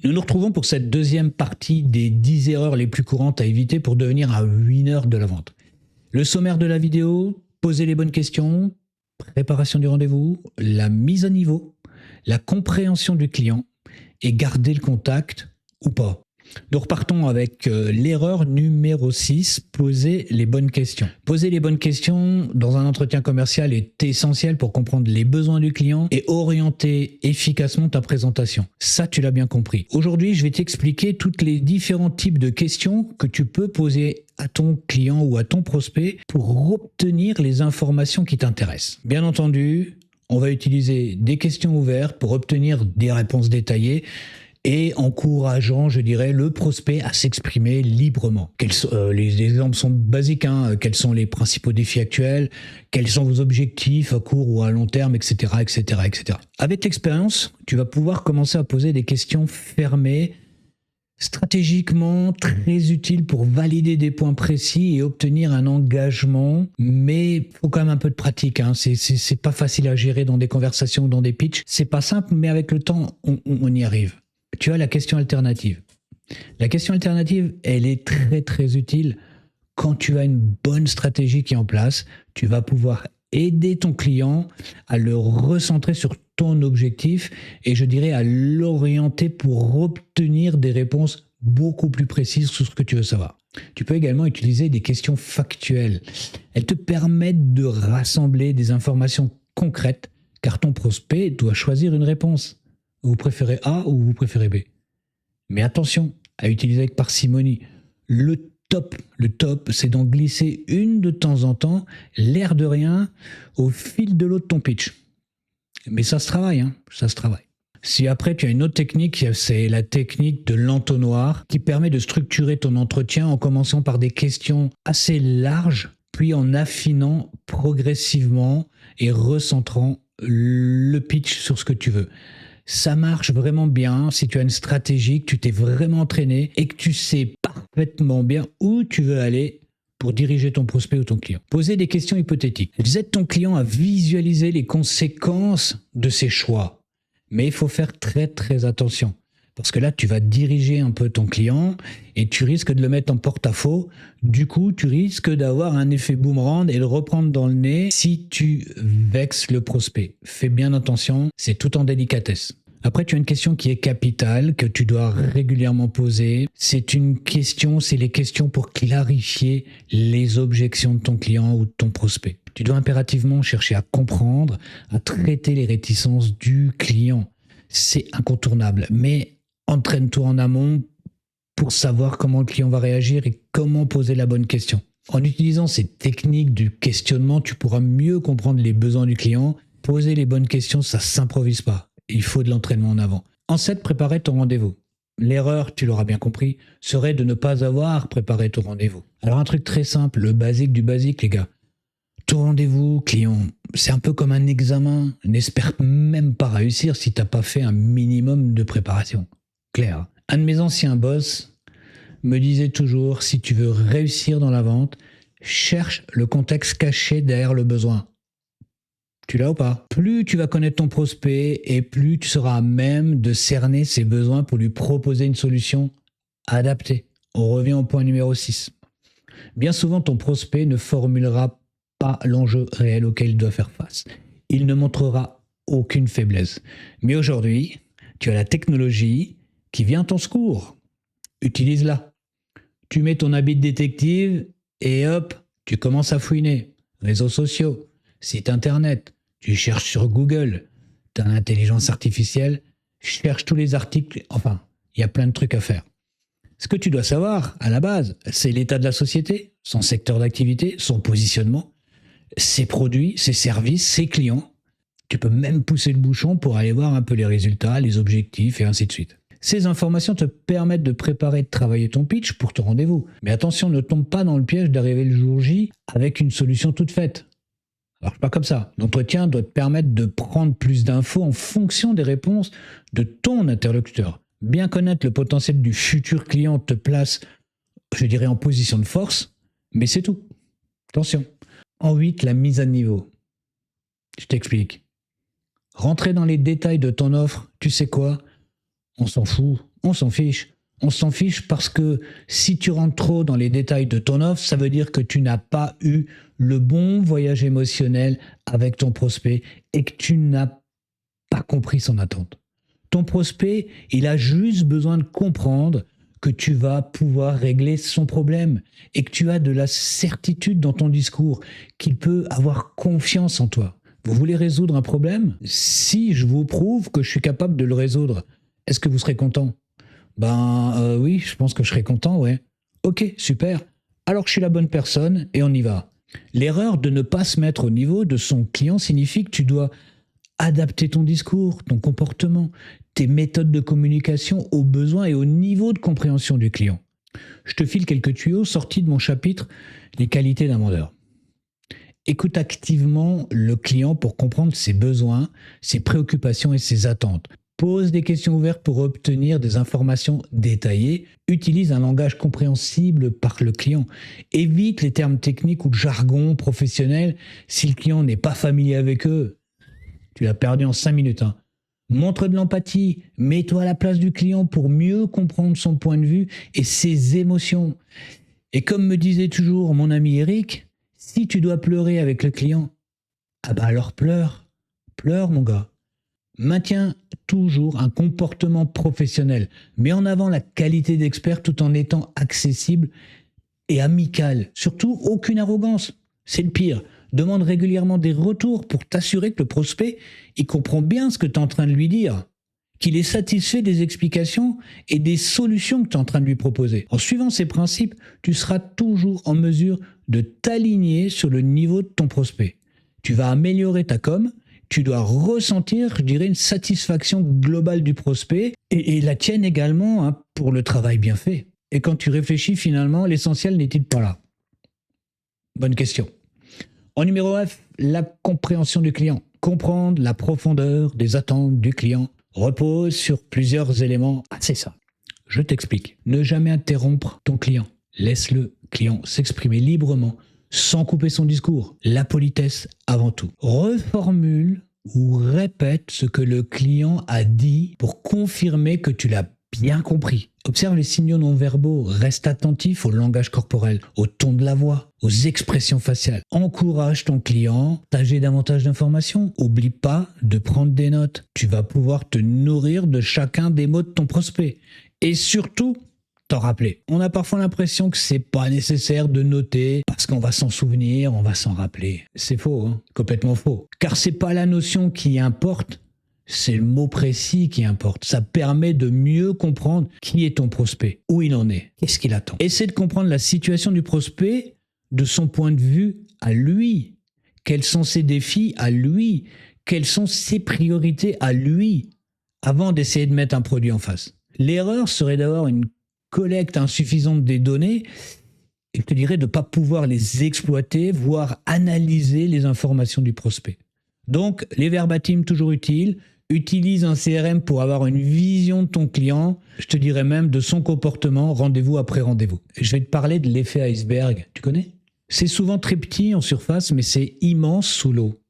Nous nous retrouvons pour cette deuxième partie des 10 erreurs les plus courantes à éviter pour devenir un winner de la vente. Le sommaire de la vidéo, poser les bonnes questions, préparation du rendez-vous, la mise à niveau, la compréhension du client et garder le contact ou pas. Nous repartons avec l'erreur numéro 6, poser les bonnes questions. Poser les bonnes questions dans un entretien commercial est essentiel pour comprendre les besoins du client et orienter efficacement ta présentation. Ça, tu l'as bien compris. Aujourd'hui, je vais t'expliquer tous les différents types de questions que tu peux poser à ton client ou à ton prospect pour obtenir les informations qui t'intéressent. Bien entendu, on va utiliser des questions ouvertes pour obtenir des réponses détaillées et encourageant, je dirais, le prospect à s'exprimer librement. Les exemples sont basiques, quels sont les principaux défis actuels, quels sont vos objectifs à court ou à long terme, etc., etc., etc. Avec l'expérience, tu vas pouvoir commencer à poser des questions fermées, stratégiquement très utiles pour valider des points précis et obtenir un engagement, mais il faut quand même un peu de pratique. C'est pas facile à gérer dans des conversations ou dans des pitchs. C'est pas simple, mais avec le temps, on y arrive. Tu as la question alternative. La question alternative, elle est très très utile quand tu as une bonne stratégie qui est en place. Tu vas pouvoir aider ton client à le recentrer sur ton objectif et je dirais à l'orienter pour obtenir des réponses beaucoup plus précises sur ce que tu veux savoir. Tu peux également utiliser des questions factuelles. Elles te permettent de rassembler des informations concrètes car ton prospect doit choisir une réponse. Vous préférez A ou vous préférez B. Mais attention à utiliser avec parcimonie. Le top, c'est d'en glisser une de temps en temps, l'air de rien, au fil de l'eau de ton pitch. Mais ça se travaille, ça se travaille. Si après tu as une autre technique, c'est la technique de l'entonnoir qui permet de structurer ton entretien en commençant par des questions assez larges, puis en affinant progressivement et recentrant le pitch sur ce que tu veux. Ça marche vraiment bien si tu as une stratégie, que tu t'es vraiment entraîné et que tu sais parfaitement bien où tu veux aller pour diriger ton prospect ou ton client. Poser des questions hypothétiques. Elles aident ton client à visualiser les conséquences de ses choix. Mais il faut faire très très attention. Parce que là, tu vas diriger un peu ton client et tu risques de le mettre en porte-à-faux. Du coup, tu risques d'avoir un effet boomerang et le reprendre dans le nez si tu vexes le prospect. Fais bien attention, c'est tout en délicatesse. Après, tu as une question qui est capitale, que tu dois régulièrement poser. C'est les questions pour clarifier les objections de ton client ou de ton prospect. Tu dois impérativement chercher à comprendre, à traiter les réticences du client. C'est incontournable, mais entraîne-toi en amont pour savoir comment le client va réagir et comment poser la bonne question. En utilisant ces techniques du questionnement, tu pourras mieux comprendre les besoins du client. Poser les bonnes questions, ça ne s'improvise pas. Il faut de l'entraînement en avant. En 7, préparer ton rendez-vous. L'erreur, tu l'auras bien compris, serait de ne pas avoir préparé ton rendez-vous. Alors un truc très simple, le basique du basique, les gars. Ton rendez-vous client, c'est un peu comme un examen. N'espère même pas réussir si tu n'as pas fait un minimum de préparation. Clair. Un de mes anciens boss me disait toujours, si tu veux réussir dans la vente, cherche le contexte caché derrière le besoin. Tu l'as ou pas? Plus tu vas connaître ton prospect et plus tu seras à même de cerner ses besoins pour lui proposer une solution adaptée. On revient au point numéro 6. Bien souvent, ton prospect ne formulera pas l'enjeu réel auquel il doit faire face. Il ne montrera aucune faiblesse. Mais aujourd'hui, tu as la technologie qui vient à ton secours. Utilise-la. Tu mets ton habit de détective et hop, tu commences à fouiner. Réseaux sociaux, site internet, tu cherches sur Google, tu as l'intelligence artificielle, cherche tous les articles, enfin, il y a plein de trucs à faire. Ce que tu dois savoir, à la base, c'est l'état de la société, son secteur d'activité, son positionnement, ses produits, ses services, ses clients. Tu peux même pousser le bouchon pour aller voir un peu les résultats, les objectifs et ainsi de suite. Ces informations te permettent de préparer et de travailler ton pitch pour ton rendez-vous. Mais attention, ne tombe pas dans le piège d'arriver le jour J avec une solution toute faite. Alors, pas comme ça. L'entretien doit te permettre de prendre plus d'infos en fonction des réponses de ton interlocuteur. Bien connaître le potentiel du futur client te place, je dirais, en position de force, mais c'est tout. Attention. En 8, la mise à niveau. Je t'explique. Rentrer dans les détails de ton offre, tu sais quoi? On s'en fout. On s'en fiche. On s'en fiche parce que si tu rentres trop dans les détails de ton offre, ça veut dire que tu n'as pas eu le bon voyage émotionnel avec ton prospect et que tu n'as pas compris son attente. Ton prospect, il a juste besoin de comprendre que tu vas pouvoir régler son problème et que tu as de la certitude dans ton discours, qu'il peut avoir confiance en toi. Vous voulez résoudre un problème? Si je vous prouve que je suis capable de le résoudre, est-ce que vous serez content? Oui, je pense que je serai content, ouais. Ok, super. Alors je suis la bonne personne et on y va. L'erreur de ne pas se mettre au niveau de son client signifie que tu dois adapter ton discours, ton comportement, tes méthodes de communication aux besoins et au niveau de compréhension du client. Je te file quelques tuyaux sortis de mon chapitre « Les qualités d'un vendeur ». Écoute activement le client pour comprendre ses besoins, ses préoccupations et ses attentes. Pose des questions ouvertes pour obtenir des informations détaillées. Utilise un langage compréhensible par le client. Évite les termes techniques ou le jargon professionnel si le client n'est pas familier avec eux. Tu l'as perdu en 5 minutes. Montre de l'empathie. Mets-toi à la place du client pour mieux comprendre son point de vue et ses émotions. Et comme me disait toujours mon ami Eric, si tu dois pleurer avec le client, alors pleure. Pleure, mon gars. Maintiens toujours un comportement professionnel. Mets en avant la qualité d'expert tout en étant accessible et amical. Surtout, aucune arrogance. C'est le pire. Demande régulièrement des retours pour t'assurer que le prospect il comprend bien ce que tu es en train de lui dire, qu'il est satisfait des explications et des solutions que tu es en train de lui proposer. En suivant ces principes, tu seras toujours en mesure de t'aligner sur le niveau de ton prospect. Tu vas améliorer ta com, tu dois ressentir, je dirais, une satisfaction globale du prospect et la tienne également pour le travail bien fait. Et quand tu réfléchis finalement, l'essentiel n'est-il pas là? Bonne question. En numéro F, la compréhension du client. Comprendre la profondeur des attentes du client repose sur plusieurs éléments. C'est ça. Je t'explique. Ne jamais interrompre ton client. Laisse le client s'exprimer librement sans couper son discours. La politesse avant tout. Reformule ou répète ce que le client a dit pour confirmer que tu l'as bien compris. Observe les signaux non-verbaux, reste attentif au langage corporel, au ton de la voix, aux expressions faciales. Encourage ton client, partager davantage d'informations. Oublie pas de prendre des notes. Tu vas pouvoir te nourrir de chacun des mots de ton prospect. Et surtout, t'en rappeler. On a parfois l'impression que c'est pas nécessaire de noter parce qu'on va s'en souvenir, on va s'en rappeler. C'est faux, complètement faux. Car c'est pas la notion qui importe, c'est le mot précis qui importe. Ça permet de mieux comprendre qui est ton prospect, où il en est, qu'est-ce qu'il attend. Essaie de comprendre la situation du prospect de son point de vue à lui. Quels sont ses défis à lui? Quelles sont ses priorités à lui avant d'essayer de mettre un produit en face? L'erreur serait d'avoir une collecte insuffisante des données, et je te dirais de ne pas pouvoir les exploiter, voire analyser les informations du prospect. Donc, les verbatims toujours utiles. Utilise un CRM pour avoir une vision de ton client. Je te dirais même de son comportement, rendez-vous après rendez-vous. Je vais te parler de l'effet iceberg. Tu connais? C'est souvent très petit en surface, mais c'est immense sous l'eau.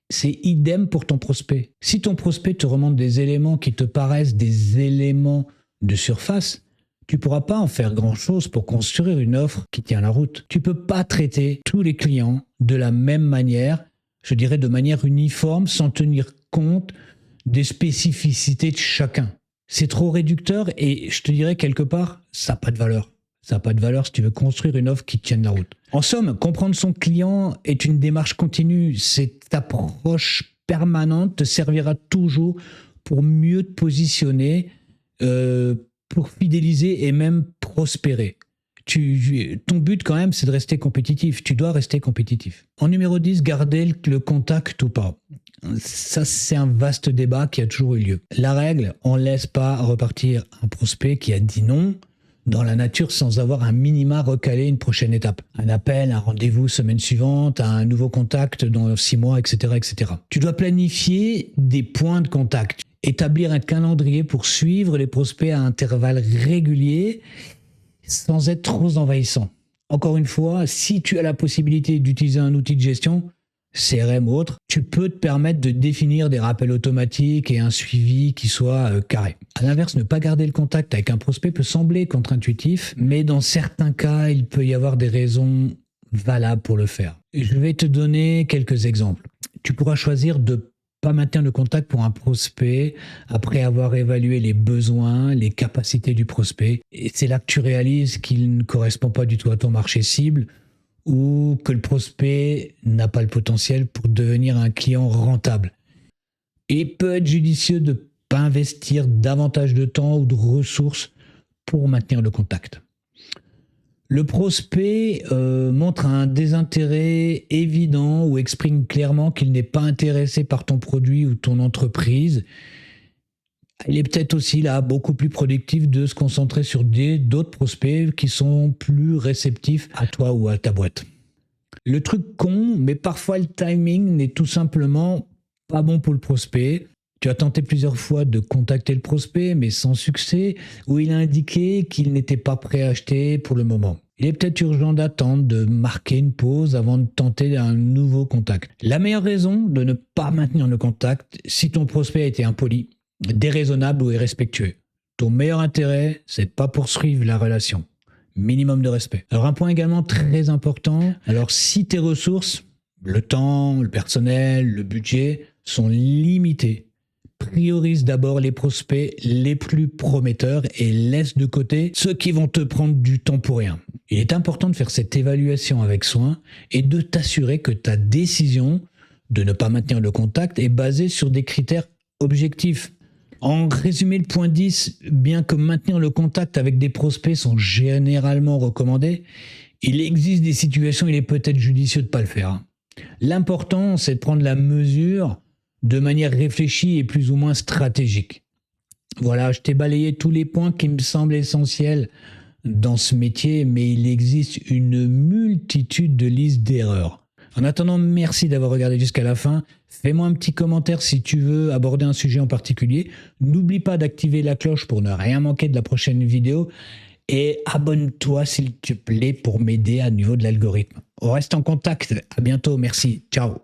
C'est idem pour ton prospect. Si ton prospect te remonte des éléments qui te paraissent des éléments de surface, tu ne pourras pas en faire grand-chose pour construire une offre qui tient la route. Tu ne peux pas traiter tous les clients de la même manière, je dirais de manière uniforme, sans tenir compte des spécificités de chacun. C'est trop réducteur et je te dirais quelque part, ça n'a pas de valeur. Ça n'a pas de valeur si tu veux construire une offre qui tienne la route. En somme, comprendre son client est une démarche continue. Cette approche permanente te servira toujours pour mieux te positionner, pour fidéliser et même prospérer. Ton but quand même, c'est de rester compétitif. Tu dois rester compétitif. En numéro 10, garder le contact ou pas. Ça, c'est un vaste débat qui a toujours eu lieu. La règle, on ne laisse pas repartir un prospect qui a dit non dans la nature sans avoir un minima recalé une prochaine étape. Un appel, un rendez-vous semaine suivante, un nouveau contact dans 6 mois, etc., etc. Tu dois planifier des points de contact. Établir un calendrier pour suivre les prospects à intervalles réguliers sans être trop envahissant. Encore une fois, si tu as la possibilité d'utiliser un outil de gestion, CRM ou autre, tu peux te permettre de définir des rappels automatiques et un suivi qui soit carré. À l'inverse, ne pas garder le contact avec un prospect peut sembler contre-intuitif, mais dans certains cas, il peut y avoir des raisons valables pour le faire. Je vais te donner quelques exemples. Tu pourras choisir de pas maintenir le contact pour un prospect après avoir évalué les besoins, les capacités du prospect. Et c'est là que tu réalises qu'il ne correspond pas du tout à ton marché cible ou que le prospect n'a pas le potentiel pour devenir un client rentable. Il peut être judicieux de ne pas investir davantage de temps ou de ressources pour maintenir le contact. Le prospect montre un désintérêt évident ou exprime clairement qu'il n'est pas intéressé par ton produit ou ton entreprise. Il est peut-être aussi là beaucoup plus productif de se concentrer sur d'autres prospects qui sont plus réceptifs à toi ou à ta boîte. Le truc con, mais parfois le timing n'est tout simplement pas bon pour le prospect. Tu as tenté plusieurs fois de contacter le prospect, mais sans succès, où il a indiqué qu'il n'était pas prêt à acheter pour le moment. Il est peut-être urgent d'attendre, de marquer une pause avant de tenter un nouveau contact. La meilleure raison de ne pas maintenir le contact, si ton prospect a été impoli, déraisonnable ou irrespectueux. Ton meilleur intérêt, c'est de ne pas poursuivre la relation. Minimum de respect. Alors un point également très important, alors si tes ressources, le temps, le personnel, le budget, sont limités, priorise d'abord les prospects les plus prometteurs et laisse de côté ceux qui vont te prendre du temps pour rien. Il est important de faire cette évaluation avec soin et de t'assurer que ta décision de ne pas maintenir le contact est basée sur des critères objectifs. En résumé, le point 10, bien que maintenir le contact avec des prospects sont généralement recommandés, il existe des situations où il est peut-être judicieux de ne pas le faire. L'important, c'est de prendre la mesure de manière réfléchie et plus ou moins stratégique. Voilà, je t'ai balayé tous les points qui me semblent essentiels dans ce métier, mais il existe une multitude de listes d'erreurs. En attendant, merci d'avoir regardé jusqu'à la fin. Fais-moi un petit commentaire si tu veux aborder un sujet en particulier. N'oublie pas d'activer la cloche pour ne rien manquer de la prochaine vidéo. Et abonne-toi s'il te plaît pour m'aider à niveau de l'algorithme. On reste en contact. À bientôt. Merci. Ciao.